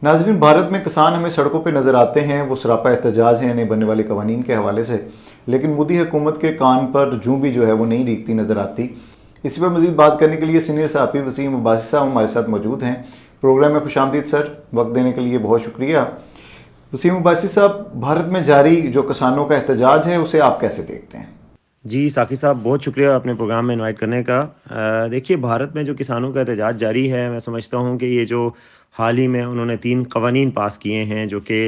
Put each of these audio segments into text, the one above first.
नाज़रीन, भारत में किसान हमें सड़कों पर नज़र आते हैं। वो सरापा एहतजाज हैं नए बनने वाले कवानीन के हवाले से, लेकिन मोदी हुकूमत के कान पर जूं भी जो है वो नहीं रीखती नज़र आती। इसी पर मज़ीद बात करने के लिए सीनियर सहाफ़ी वसीम अब्बासी साहब हमारे साथ मौजूद हैं। प्रोग्राम में खुशामदीद सर, वक्त देने के लिए बहुत शुक्रिया। वसीम अब्बासी साहब, भारत में जारी जो किसानों का एहतजाज है उसे आप कैसे देखते हैं? जी, साक़ी साहब, बहुत शुक्रिया अपने प्रोग्राम में इनवाइट करने का। देखिए, भारत में जो किसानों का एहतजाज जारी है, मैं समझता हूँ कि ये जो हाल ही में उन्होंने 3 कवानीन पास किए हैं जो कि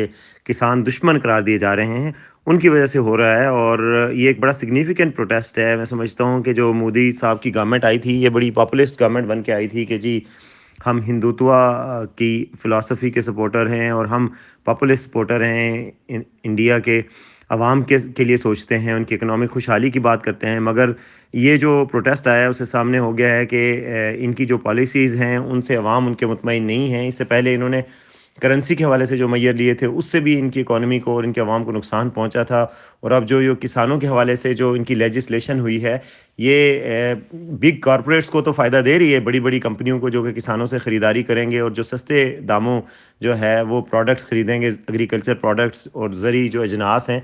किसान दुश्मन करार दिए जा रहे हैं, उनकी वजह से हो रहा है। और ये एक बड़ा सिग्निफिकेंट प्रोटेस्ट है। मैं समझता हूँ कि जो मोदी साहब की गवर्नमेंट आई थी, ये बड़ी पॉपुलिस्ट गवर्नमेंट बन के आई थी कि जी, हम हिंदुत्व की फ़िलॉसफ़ी के सपोर्टर हैं और हम पॉपुलिस्ट सपोर्टर हैं, इंडिया के अवाम के लिए सोचते हैं, उनकी इकोनॉमिक खुशहाली की बात करते हैं। मगर ये जो प्रोटेस्ट आया है, उससे सामने हो गया है कि इनकी जो पॉलिसीज़ हैं, उनसे अवाम उनके मुतमईन नहीं हैं। इससे पहले इन्होंने करेंसी के हवाले से जो मैयर लिए थे, उससे भी इनकी इकॉनमी को और इनके अवाम को नुकसान पहुंचा था। और अब जो किसानों के हवाले से जो इनकी लेजिस्लेशन हुई है, ये बिग कॉरपोरेट्स को तो फ़ायदा दे रही है, बड़ी-बड़ी कंपनियों को जो कि किसानों से ख़रीदारी करेंगे और जो सस्ते दामों जो है वो प्रोडक्ट्स ख़रीदेंगे, एग्रीकल्चर प्रोडक्ट्स और ज़रूरी जो अजनास हैं।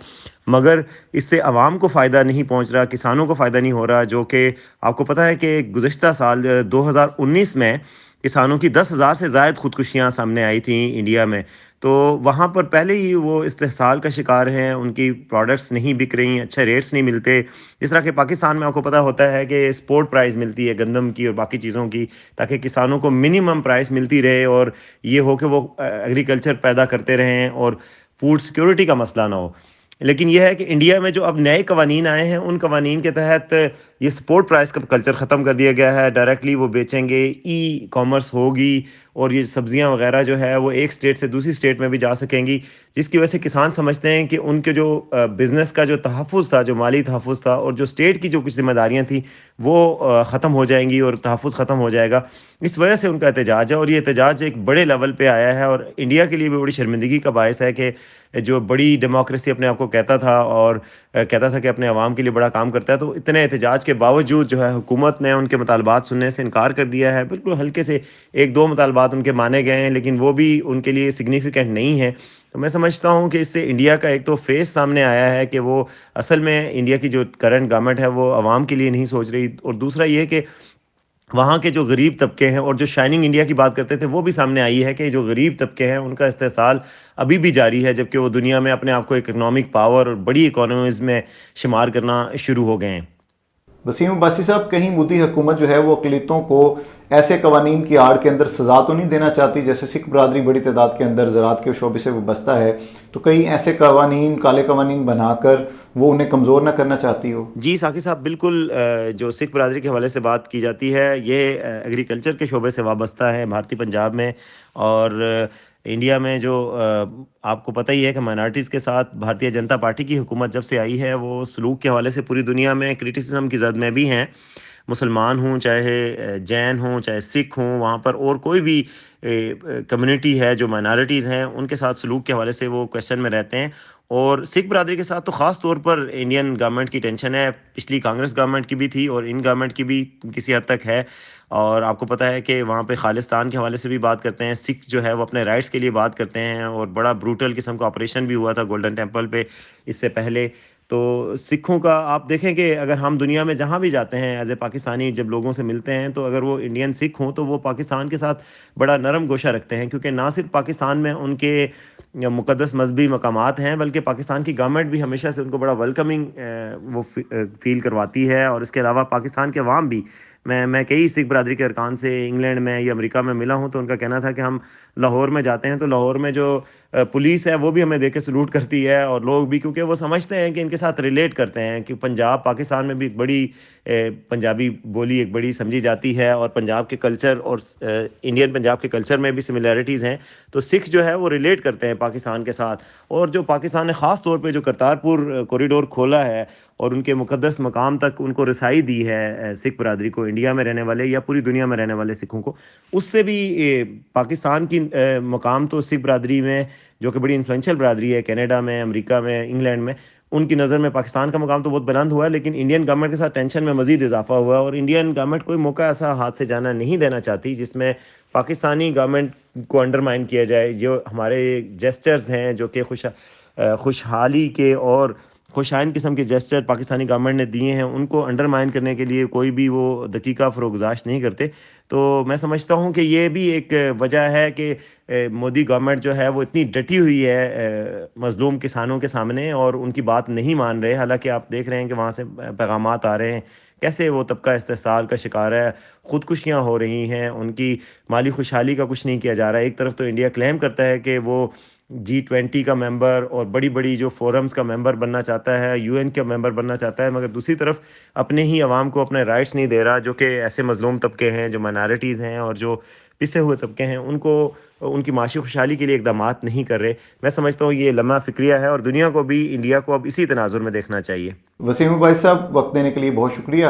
मगर इससे अवाम को फ़ायदा नहीं पहुंच रहा, किसानों को फ़ायदा नहीं हो रहा। जो कि आपको पता है कि गुज़िश्ता साल 2019 में किसानों की 10,000 से ज़ायद ख़ुदकुशियाँ सामने आई थी इंडिया में। तो वहाँ पर पहले ही वो इस्तेहसाल का शिकार हैं, उनकी प्रोडक्ट्स नहीं बिक रही, अच्छे रेट्स नहीं मिलते। जिस तरह के पाकिस्तान में आपको पता होता है कि एक्सपोर्ट प्राइस मिलती है गंदम की और बाकी चीज़ों की, ताकि किसानों को मिनिमम प्राइस मिलती रहे और ये हो कि वो एग्रीकल्चर पैदा करते रहें और फूड सिक्योरिटी का मसला ना हो। लेकिन ये है कि इंडिया में जो अब नए कवानीन आए हैं, उन कवानीन के तहत ये सपोर्ट प्राइस का कल्चर ख़त्म कर दिया गया है। डायरेक्टली वो बेचेंगे, ई कॉमर्स होगी और ये सब्जियां वगैरह जो है वो एक स्टेट से दूसरी स्टेट में भी जा सकेंगी, जिसकी वजह से किसान समझते हैं कि उनके जो बिज़नेस का जो तहफ़्फ़ुज़ था, जो माली तहफ़्फ़ुज़ था और जो स्टेट की जो कुछ ज़िम्मेदारियाँ थी, वो ख़त्म हो जाएंगी और तहफ़्फ़ुज़ ख़त्म हो जाएगा। इस वजह से उनका एहतजाज है और ये एहतजाज एक बड़े लेवल पे आया है और इंडिया के लिए भी बड़ी शर्मिंदगी का बायस है कि जो बड़ी डेमोक्रेसी अपने आप को कहता था और कहता था कि अपने अवाम के लिए बड़ा काम करता है, तो इतने एहतजाज के बावजूद जो है हुकूमत ने उनके मुतालबात सुनने से इनकार कर दिया है। बिल्कुल हल्के से 1-2 मुतालबात उनके माने गए हैं, लेकिन वो भी उनके लिए सिग्निफिकेंट नहीं है। तो मैं समझता हूँ कि इससे इंडिया का एक तो फेस सामने आया है कि वो असल में इंडिया की जो करंट गवर्नमेंट है, वो अवाम के लिए नहीं सोच रही। और दूसरा ये है कि वहाँ के जो गरीब तबके हैं और जो शाइनिंग इंडिया की बात करते थे, वो भी सामने आई है कि जो गरीब तबके हैं, उनका इस्तेहसाल अभी भी जारी है, जबकि वो दुनिया में अपने आप को एक इकोनॉमिक पावर और बड़ी इकोनॉमीज़ में शुमार करना शुरू हो गए हैं। वसीम अब्बासी साहब, कहीं मोदी हुकूमत जो है वो अक़लियतों को ऐसे कवानीन की आड़ के अंदर सज़ा तो नहीं देना चाहती? जैसे सिख बरदरी बड़ी तादाद के अंदर ज़राअत के शोबे से वाबस्ता है, तो कहीं ऐसे कवानीन, काले कवानीन बनाकर वो उन्हें कमज़ोर ना करना चाहती हो? जी, साक़ी साहब, बिल्कुल जो सिख बरादरी के हवाले से बात की जाती है, ये एग्रीकल्चर के शोबे से वाबस्ता है भारतीय पंजाब में। और इंडिया में जो आपको पता ही है कि माइनॉरिटीज़ के साथ भारतीय जनता पार्टी की हुकूमत जब से आई है, वो सलूक के हवाले से पूरी दुनिया में क्रिटिसिज्म की ज़द में भी हैं। मुसलमान हों, चाहे जैन हों, चाहे सिख हों, वहाँ पर और कोई भी कम्युनिटी है जो माइनॉरिटीज़ हैं, उनके साथ सलूक के हवाले से वो क्वेश्चन में रहते हैं। और सिख बरादरी के साथ तो ख़ास तौर पर इंडियन गवर्नमेंट की टेंशन है। पिछली कांग्रेस गवर्नमेंट की भी थी और इन गवर्नमेंट की भी किसी हद तक है। और आपको पता है कि वहाँ पे खालिस्तान के हवाले से भी बात करते हैं। सिख जो है वो अपने राइट्स के लिए बात करते हैं और बड़ा ब्रूटल किस्म का ऑपरेशन भी हुआ था गोल्डन टेम्पल पे इससे पहले। तो सिखों का आप देखें कि अगर हम दुनिया में जहाँ भी जाते हैं एज़ ए पाकिस्तानी, जब लोगों से मिलते हैं, तो अगर वो इंडियन सिख हों, तो वो पाकिस्तान के साथ बड़ा नरम गोशा रखते हैं, क्योंकि ना सिर्फ पाकिस्तान में उनके मुक़द्दस मज़हबी मकामात हैं, बल्कि पाकिस्तान की गवर्नमेंट भी हमेशा से उनको बड़ा वेलकमिंग फ़ील करवाती है। और इसके अलावा पाकिस्तान के अवाम भी, मैं कई सिख बरादरी के अरकान से इंग्लैंड में या अमेरिका में मिला हूँ, तो उनका कहना था कि हम लाहौर में जाते हैं तो लाहौर में जो पुलिस है वो भी हमें देख के सलूट करती है और लोग भी, क्योंकि वो समझते हैं कि इनके साथ रिलेट करते हैं कि पंजाब पाकिस्तान में भी एक बड़ी पंजाबी बोली एक बड़ी समझी जाती है और पंजाब के कल्चर और इंडियन पंजाब के कल्चर में भी सिमिलैरिटीज़ हैं। तो सिख जो है वो रिलेट करते हैं पाकिस्तान के साथ। और जो पाकिस्तान ने ख़ास तौर पे जो करतारपुर कॉरिडोर खोला है, اور ان کے مقدس مقام تک ان کو رسائی دی ہے سکھ برادری کو، انڈیا میں رہنے والے یا پوری دنیا میں رہنے والے سکھوں کو، اس سے بھی پاکستان کی مقام تو سکھ برادری میں، جو کہ بڑی انفلوئنشل برادری ہے کینیڈا میں، امریکہ میں، انگلینڈ میں، ان کی نظر میں پاکستان کا مقام تو بہت بلند ہوا ہے، لیکن انڈین گورنمنٹ کے ساتھ ٹینشن میں مزید اضافہ ہوا ہے، اور انڈین گورنمنٹ کوئی موقع ایسا ہاتھ سے جانا نہیں دینا چاہتی جس میں پاکستانی گورنمنٹ کو انڈرمائن کیا جائے. جو ہمارے جیسچرز ہیں جو کہ خوشحالی کے اور خوشائن قسم کے جیسچر پاکستانی گورنمنٹ نے دیے ہیں، ان کو انڈرمائن کرنے کے لیے کوئی بھی وہ دقیقہ فروگزاشت نہیں کرتے. تو میں سمجھتا ہوں کہ یہ بھی ایک وجہ ہے کہ مودی گورنمنٹ جو ہے وہ اتنی ڈٹی ہوئی ہے مظلوم کسانوں کے سامنے اور ان کی بات نہیں مان رہے. حالانکہ آپ دیکھ رہے ہیں کہ وہاں سے پیغامات آ رہے ہیں کیسے وہ طبقہ استحصال کا شکار ہے، خودکشیاں ہو رہی ہیں، ان کی مالی خوشحالی کا کچھ نہیں کیا جا رہا ہے. ایک طرف تو انڈیا کلیم کرتا ہے کہ وہ G20 کا ممبر اور بڑی بڑی جو فورمز کا ممبر بننا چاہتا ہے، UN کا ممبر بننا چاہتا ہے، مگر دوسری طرف اپنے ہی عوام کو اپنے رائٹس نہیں دے رہا، جو کہ ایسے مظلوم طبقے ہیں، جو مائنارٹیز ہیں اور جو پسے ہوئے طبقے ہیں، ان کو ان کی معاشی خوشحالی کے لیے اقدامات نہیں کر رہے. میں سمجھتا ہوں یہ لمحہ فکریہ ہے اور دنیا کو بھی انڈیا کو اب اسی تناظر میں دیکھنا چاہیے. وسیم بھائی صاحب، وقت دینے کے لیے بہت شکریہ.